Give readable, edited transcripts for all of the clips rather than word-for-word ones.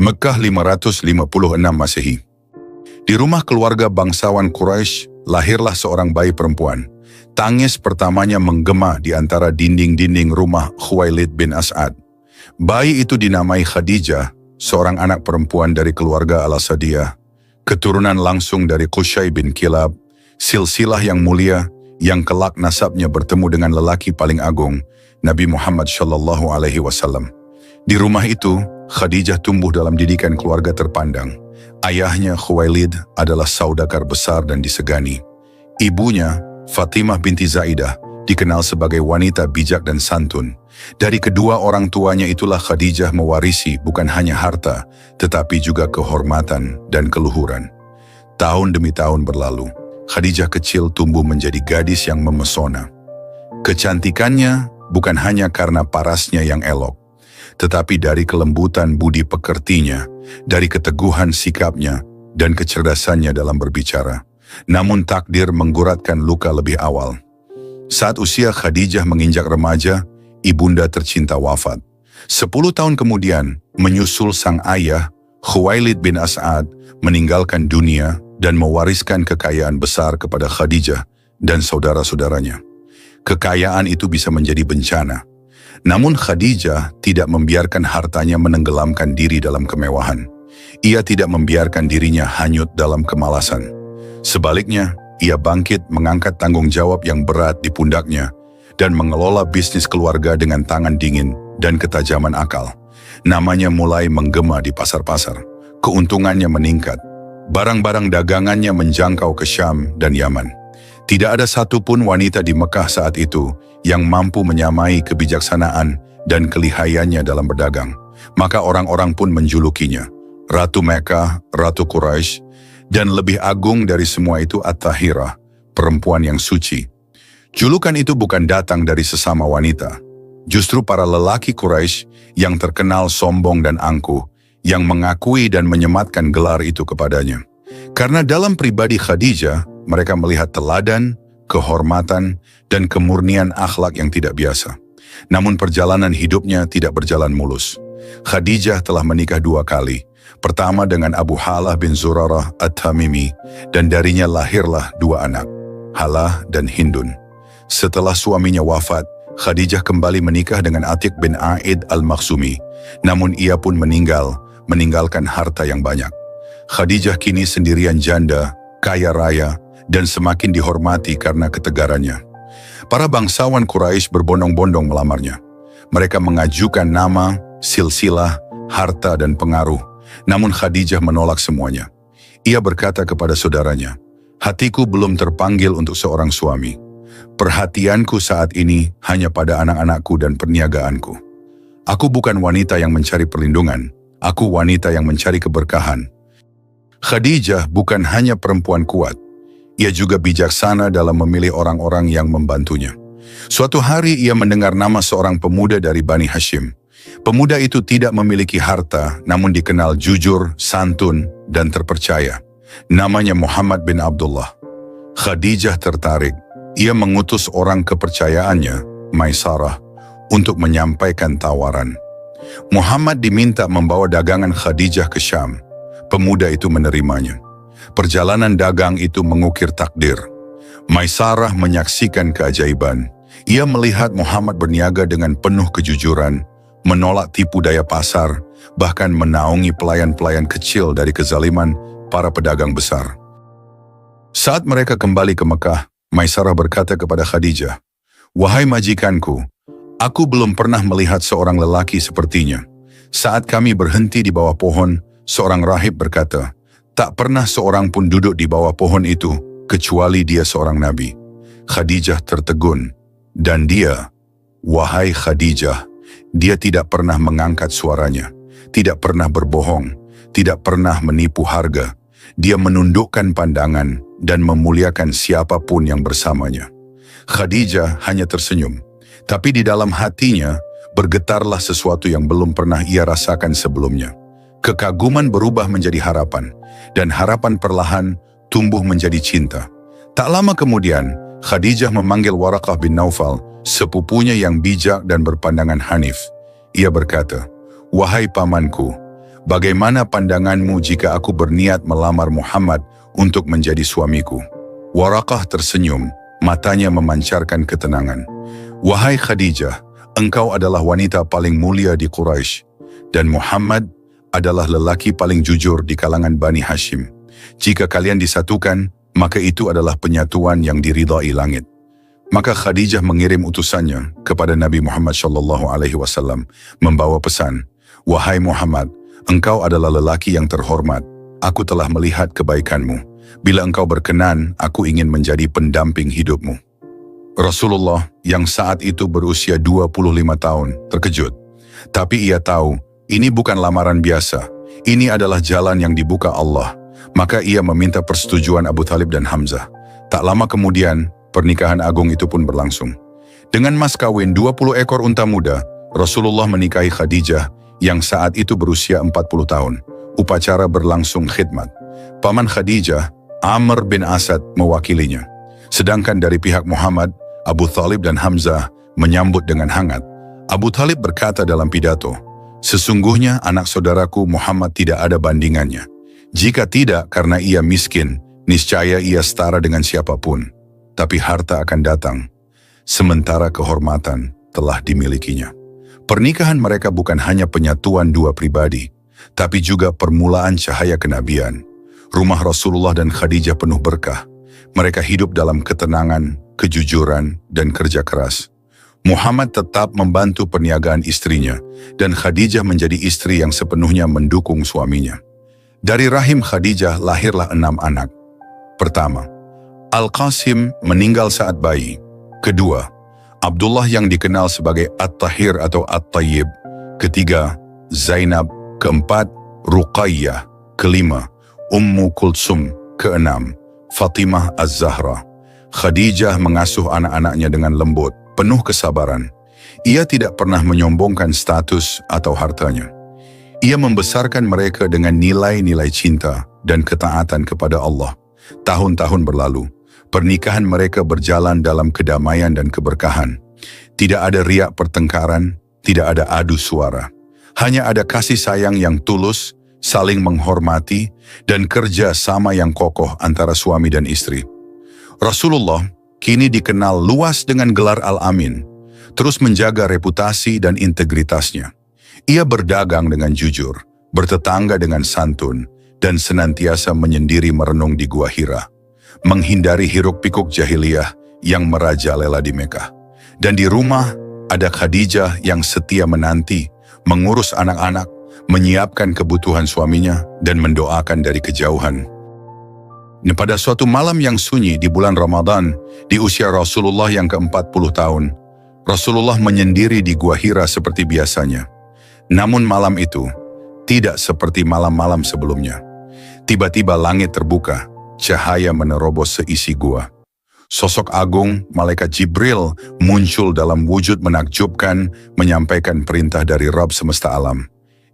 Mekah 556 Masehi. Di rumah keluarga bangsawan Quraisy lahirlah seorang bayi perempuan. Tangis pertamanya menggema di antara dinding-dinding rumah Khuwailid bin As'ad. Bayi itu dinamai Khadijah, seorang anak perempuan dari keluarga Al-Asadiyah, keturunan langsung dari Qusay bin Kilab, silsilah yang mulia yang kelak nasabnya bertemu dengan lelaki paling agung, Nabi Muhammad SAW. Di rumah itu, Khadijah tumbuh dalam didikan keluarga terpandang. Ayahnya Khuwailid adalah saudagar besar dan disegani. Ibunya, Fatimah binti Zaidah, dikenal sebagai wanita bijak dan santun. Dari kedua orang tuanya itulah Khadijah mewarisi bukan hanya harta, tetapi juga kehormatan dan keluhuran. Tahun demi tahun berlalu, Khadijah kecil tumbuh menjadi gadis yang memesona. Kecantikannya bukan hanya karena parasnya yang elok, tetapi dari kelembutan budi pekertinya, dari keteguhan sikapnya, dan kecerdasannya dalam berbicara. Namun takdir mengguratkan luka lebih awal. Saat usia Khadijah menginjak remaja, ibunda tercinta wafat. 10 tahun kemudian, menyusul sang ayah, Khuwailid bin As'ad, meninggalkan dunia dan mewariskan kekayaan besar kepada Khadijah dan saudara-saudaranya. Kekayaan itu bisa menjadi bencana. Namun Khadijah tidak membiarkan hartanya menenggelamkan diri dalam kemewahan. Ia tidak membiarkan dirinya hanyut dalam kemalasan. Sebaliknya, ia bangkit mengangkat tanggung jawab yang berat di pundaknya dan mengelola bisnis keluarga dengan tangan dingin dan ketajaman akal. Namanya mulai menggema di pasar-pasar. Keuntungannya meningkat. Barang-barang dagangannya menjangkau ke Syam dan Yaman. Tidak ada satupun wanita di Mekah saat itu yang mampu menyamai kebijaksanaan dan kelihayannya dalam berdagang. Maka orang-orang pun menjulukinya Ratu Mekah, Ratu Quraisy, dan lebih agung dari semua itu At-Tahirah, perempuan yang suci. Julukan itu bukan datang dari sesama wanita. Justru para lelaki Quraisy yang terkenal sombong dan angkuh, yang mengakui dan menyematkan gelar itu kepadanya. Karena dalam pribadi Khadijah, mereka melihat teladan, kehormatan, dan kemurnian akhlak yang tidak biasa. Namun perjalanan hidupnya tidak berjalan mulus. Khadijah telah menikah 2 kali. Pertama dengan Abu Halah bin Zurarah At-Tamimi, dan darinya lahirlah 2 anak, Halah dan Hindun. Setelah suaminya wafat, Khadijah kembali menikah dengan Atiq bin Aid al-Makhzumi. Namun ia pun meninggalkan harta yang banyak. Khadijah kini sendirian janda, kaya raya, dan semakin dihormati karena ketegarannya. Para bangsawan Quraisy berbondong-bondong melamarnya. Mereka mengajukan nama, silsilah, harta, dan pengaruh. Namun Khadijah menolak semuanya. Ia berkata kepada saudaranya, "Hatiku belum terpanggil untuk seorang suami. Perhatianku saat ini hanya pada anak-anakku dan perniagaanku. Aku bukan wanita yang mencari perlindungan. Aku wanita yang mencari keberkahan." Khadijah bukan hanya perempuan kuat. Ia juga bijaksana dalam memilih orang-orang yang membantunya. Suatu hari ia mendengar nama seorang pemuda dari Bani Hashim. Pemuda itu tidak memiliki harta, namun dikenal jujur, santun, dan terpercaya. Namanya Muhammad bin Abdullah. Khadijah tertarik. Ia mengutus orang kepercayaannya, Maisarah, untuk menyampaikan tawaran. Muhammad diminta membawa dagangan Khadijah ke Syam. Pemuda itu menerimanya. Perjalanan dagang itu mengukir takdir. Maisarah menyaksikan keajaiban. Ia melihat Muhammad berniaga dengan penuh kejujuran, menolak tipu daya pasar, bahkan menaungi pelayan-pelayan kecil dari kezaliman para pedagang besar. Saat mereka kembali ke Mekah, Maisarah berkata kepada Khadijah, "Wahai majikanku, aku belum pernah melihat seorang lelaki sepertinya. Saat kami berhenti di bawah pohon, seorang rahib berkata, 'Tak pernah seorang pun duduk di bawah pohon itu, kecuali dia seorang nabi.'" Khadijah tertegun, dan dia, wahai Khadijah, dia tidak pernah mengangkat suaranya, tidak pernah berbohong, tidak pernah menipu harga. Dia menundukkan pandangan dan memuliakan siapapun yang bersamanya. Khadijah hanya tersenyum, tapi di dalam hatinya bergetarlah sesuatu yang belum pernah ia rasakan sebelumnya. Kekaguman berubah menjadi harapan, dan harapan perlahan tumbuh menjadi cinta. Tak lama kemudian, Khadijah memanggil Waraqah bin Naufal, sepupunya yang bijak dan berpandangan hanif. Ia berkata, "Wahai pamanku, bagaimana pandanganmu jika aku berniat melamar Muhammad untuk menjadi suamiku?" Waraqah tersenyum, matanya memancarkan ketenangan. "Wahai Khadijah, engkau adalah wanita paling mulia di Quraisy, dan Muhammad adalah lelaki paling jujur di kalangan Bani Hashim. Jika kalian disatukan, maka itu adalah penyatuan yang diridhai langit." Maka Khadijah mengirim utusannya kepada Nabi Muhammad SAW membawa pesan, "Wahai Muhammad, engkau adalah lelaki yang terhormat. Aku telah melihat kebaikanmu. Bila engkau berkenan, aku ingin menjadi pendamping hidupmu." Rasulullah yang saat itu berusia 25 tahun terkejut. Tapi ia tahu, ini bukan lamaran biasa. Ini adalah jalan yang dibuka Allah. Maka ia meminta persetujuan Abu Thalib dan Hamzah. Tak lama kemudian, pernikahan agung itu pun berlangsung. Dengan mas kawin 20 ekor unta muda, Rasulullah menikahi Khadijah yang saat itu berusia 40 tahun. Upacara berlangsung khidmat. Paman Khadijah, Amr bin Asad, mewakilinya. Sedangkan dari pihak Muhammad, Abu Thalib dan Hamzah menyambut dengan hangat. Abu Thalib berkata dalam pidato, "Sesungguhnya anak saudaraku Muhammad tidak ada bandingannya. Jika tidak karena ia miskin, niscaya ia setara dengan siapapun. Tapi harta akan datang, sementara kehormatan telah dimilikinya." Pernikahan mereka bukan hanya penyatuan dua pribadi, tapi juga permulaan cahaya kenabian. Rumah Rasulullah dan Khadijah penuh berkah. Mereka hidup dalam ketenangan, kejujuran, dan kerja keras. Muhammad tetap membantu perniagaan istrinya, dan Khadijah menjadi istri yang sepenuhnya mendukung suaminya. Dari rahim Khadijah lahirlah 6 anak. Pertama, Al-Qasim meninggal saat bayi. Kedua, Abdullah yang dikenal sebagai At-Tahir atau At-Tayyib. Ketiga, Zainab. Keempat, Ruqayyah. Kelima, Ummu Kulsum. Keenam, Fatimah Az-Zahra. Khadijah mengasuh anak-anaknya dengan lembut, penuh kesabaran. Ia tidak pernah menyombongkan status atau hartanya. Ia membesarkan mereka dengan nilai-nilai cinta dan ketaatan kepada Allah. Tahun-tahun berlalu, pernikahan mereka berjalan dalam kedamaian dan keberkahan. Tidak ada riak pertengkaran, tidak ada adu suara. Hanya ada kasih sayang yang tulus, saling menghormati, dan kerja sama yang kokoh antara suami dan istri. Rasulullah kini dikenal luas dengan gelar Al-Amin, terus menjaga reputasi dan integritasnya. Ia berdagang dengan jujur, bertetangga dengan santun, dan senantiasa menyendiri merenung di Gua Hira, menghindari hiruk-pikuk jahiliyah yang merajalela di Mekah. Dan di rumah ada Khadijah yang setia menanti, mengurus anak-anak, menyiapkan kebutuhan suaminya, dan mendoakan dari kejauhan. Pada suatu malam yang sunyi di bulan Ramadan, di usia Rasulullah yang ke-40 tahun, Rasulullah menyendiri di Gua Hira seperti biasanya. Namun malam itu tidak seperti malam-malam sebelumnya. Tiba-tiba langit terbuka, cahaya menerobos seisi gua. Sosok agung, malaikat Jibril, muncul dalam wujud menakjubkan, menyampaikan perintah dari Rabb semesta alam.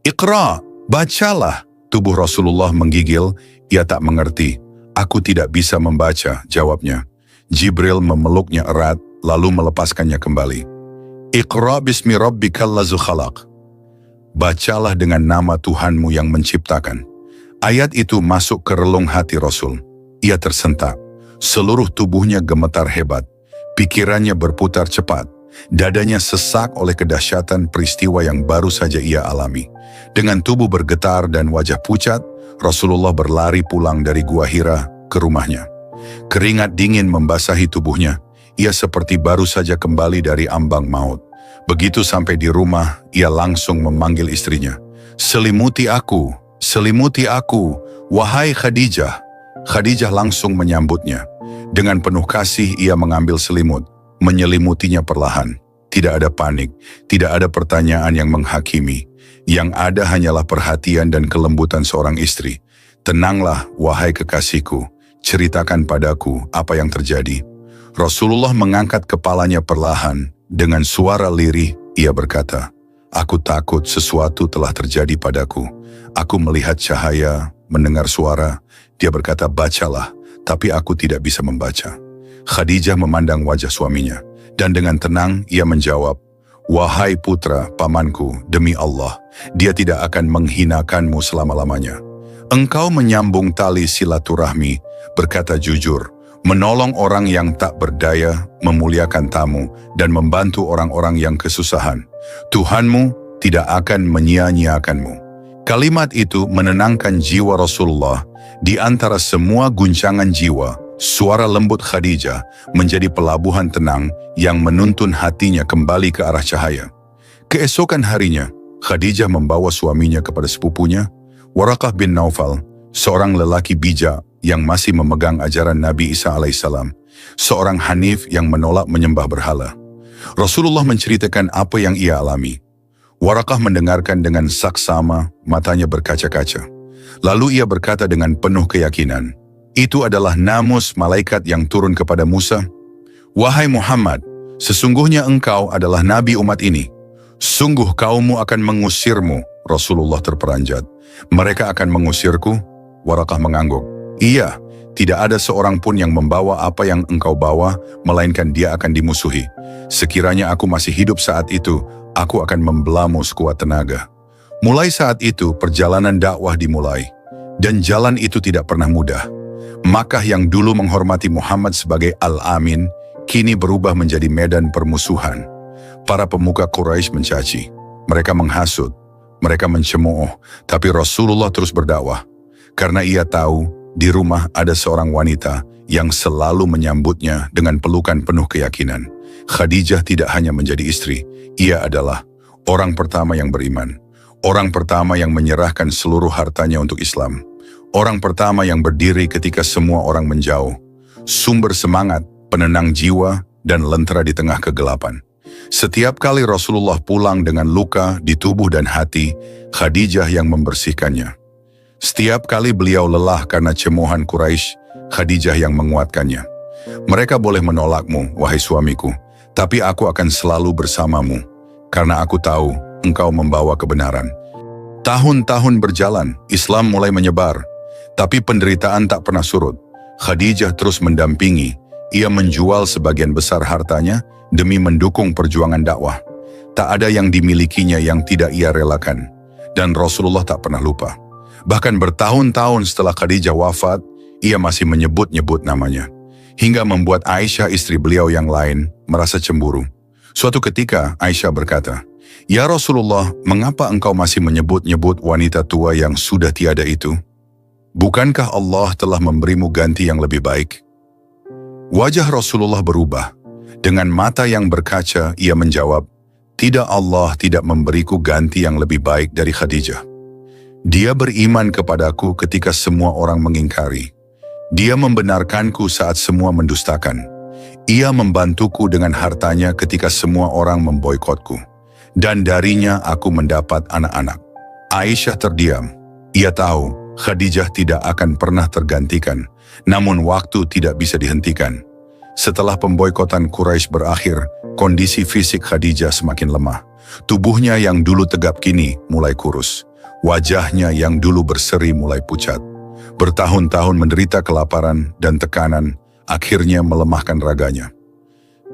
"Iqra, bacalah." Tubuh Rasulullah menggigil, ia tak mengerti. "Aku tidak bisa membaca," jawabnya. Jibril memeluknya erat, lalu melepaskannya kembali. "Iqra bismi rabbikal ladzi khalaq." Bacalah dengan nama Tuhanmu yang menciptakan. Ayat itu masuk ke relung hati Rasul. Ia tersentak. Seluruh tubuhnya gemetar hebat. Pikirannya berputar cepat. Dadanya sesak oleh kedahsyatan peristiwa yang baru saja ia alami. Dengan tubuh bergetar dan wajah pucat, Rasulullah berlari pulang dari Gua Hira ke rumahnya. Keringat dingin membasahi tubuhnya. Ia seperti baru saja kembali dari ambang maut. Begitu sampai di rumah, ia langsung memanggil istrinya. Selimuti aku, wahai Khadijah." Khadijah langsung menyambutnya. Dengan penuh kasih ia mengambil selimut, menyelimutinya perlahan. Tidak ada panik, tidak ada pertanyaan yang menghakimi. Yang ada hanyalah perhatian dan kelembutan seorang istri. "Tenanglah, wahai kekasihku, ceritakan padaku apa yang terjadi." Rasulullah mengangkat kepalanya perlahan. Dengan suara lirih, ia berkata, "Aku takut sesuatu telah terjadi padaku. Aku melihat cahaya, mendengar suara." Dia berkata, "Bacalah," tapi aku tidak bisa membaca. Khadijah memandang wajah suaminya, dan dengan tenang ia menjawab, "Wahai putra pamanku, demi Allah, dia tidak akan menghinakanmu selama-lamanya. Engkau menyambung tali silaturahmi, berkata jujur, menolong orang yang tak berdaya, memuliakan tamu, dan membantu orang-orang yang kesusahan. Tuhanmu tidak akan menyia-nyiakanmu." Kalimat itu menenangkan jiwa Rasulullah. Di antara semua guncangan jiwa, suara lembut Khadijah menjadi pelabuhan tenang yang menuntun hatinya kembali ke arah cahaya. Keesokan harinya, Khadijah membawa suaminya kepada sepupunya, Waraqah bin Naufal, seorang lelaki bijak yang masih memegang ajaran Nabi Isa alaihissalam, seorang Hanif yang menolak menyembah berhala. Rasulullah menceritakan apa yang ia alami. Waraqah mendengarkan dengan saksama, matanya berkaca-kaca. Lalu ia berkata dengan penuh keyakinan, "Itu adalah namus malaikat yang turun kepada Musa. Wahai Muhammad, sesungguhnya engkau adalah nabi umat ini. Sungguh kaummu akan mengusirmu." Rasulullah terperanjat. "Mereka akan mengusirku?" Waraqah mengangguk. "Iya, tidak ada seorang pun yang membawa apa yang engkau bawa, melainkan dia akan dimusuhi. Sekiranya aku masih hidup saat itu, aku akan membelamu sekuat tenaga." Mulai saat itu, perjalanan dakwah dimulai. Dan jalan itu tidak pernah mudah. Makkah yang dulu menghormati Muhammad sebagai Al-Amin, kini berubah menjadi medan permusuhan. Para pemuka Quraisy mencaci. Mereka menghasut. Mereka mencemooh. Tapi Rasulullah terus berdakwah. Karena ia tahu, di rumah ada seorang wanita yang selalu menyambutnya dengan pelukan penuh keyakinan. Khadijah tidak hanya menjadi istri, ia adalah orang pertama yang beriman. Orang pertama yang menyerahkan seluruh hartanya untuk Islam. Orang pertama yang berdiri ketika semua orang menjauh. Sumber semangat, penenang jiwa, dan lentera di tengah kegelapan. Setiap kali Rasulullah pulang dengan luka di tubuh dan hati, Khadijah yang membersihkannya. Setiap kali beliau lelah karena cemoohan Quraisy, Khadijah yang menguatkannya. "Mereka boleh menolakmu, wahai suamiku, tapi aku akan selalu bersamamu, karena aku tahu engkau membawa kebenaran." Tahun-tahun berjalan, Islam mulai menyebar, tapi penderitaan tak pernah surut. Khadijah terus mendampingi. Ia menjual sebagian besar hartanya demi mendukung perjuangan dakwah. Tak ada yang dimilikinya yang tidak ia relakan. Dan Rasulullah tak pernah lupa. Bahkan bertahun-tahun setelah Khadijah wafat, ia masih menyebut-nyebut namanya. Hingga membuat Aisyah istri beliau yang lain merasa cemburu. Suatu ketika Aisyah berkata, "Ya Rasulullah, mengapa engkau masih menyebut-nyebut wanita tua yang sudah tiada itu? Bukankah Allah telah memberimu ganti yang lebih baik?" Wajah Rasulullah berubah. Dengan mata yang berkaca, ia menjawab, "Tidak, Allah tidak memberiku ganti yang lebih baik dari Khadijah. Dia beriman kepadaku ketika semua orang mengingkari. Dia membenarkanku saat semua mendustakan. Ia membantuku dengan hartanya ketika semua orang memboikotku. Dan darinya aku mendapat anak-anak." Aisyah terdiam. Ia tahu Khadijah tidak akan pernah tergantikan, namun waktu tidak bisa dihentikan. Setelah pemboikotan Quraisy berakhir, kondisi fisik Khadijah semakin lemah. Tubuhnya yang dulu tegap kini mulai kurus. Wajahnya yang dulu berseri mulai pucat. Bertahun-tahun menderita kelaparan dan tekanan, akhirnya melemahkan raganya.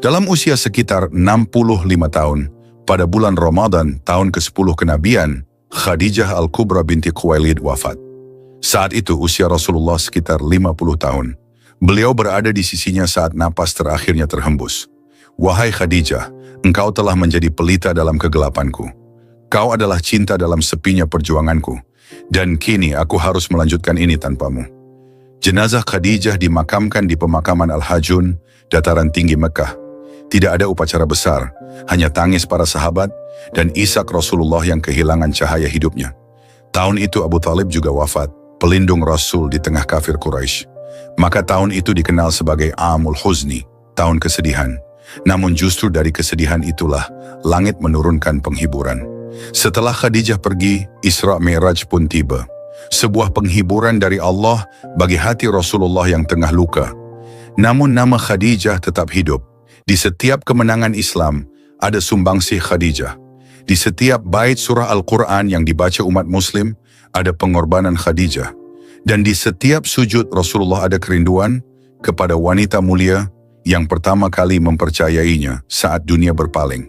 Dalam usia sekitar 65 tahun, pada bulan Ramadan tahun ke-10 kenabian, Khadijah Al-Kubra binti Khuwailid wafat. Saat itu usia Rasulullah sekitar 50 tahun. Beliau berada di sisinya saat napas terakhirnya terhembus. "Wahai Khadijah, engkau telah menjadi pelita dalam kegelapanku. Kau adalah cinta dalam sepinya perjuanganku. Dan kini aku harus melanjutkan ini tanpamu." Jenazah Khadijah dimakamkan di pemakaman Al-Hajun, dataran tinggi Mekah. Tidak ada upacara besar, hanya tangis para sahabat dan isak Rasulullah yang kehilangan cahaya hidupnya. Tahun itu Abu Thalib juga wafat, pelindung Rasul di tengah kafir Quraisy. Maka tahun itu dikenal sebagai Amul Huzni, tahun kesedihan. Namun justru dari kesedihan itulah langit menurunkan penghiburan. Setelah Khadijah pergi, Isra Mi'raj pun tiba. Sebuah penghiburan dari Allah bagi hati Rasulullah yang tengah luka. Namun nama Khadijah tetap hidup. Di setiap kemenangan Islam, ada sumbangsih Khadijah. Di setiap bait surah Al-Quran yang dibaca umat Muslim, ada pengorbanan Khadijah. Dan di setiap sujud Rasulullah ada kerinduan kepada wanita mulia yang pertama kali mempercayainya saat dunia berpaling.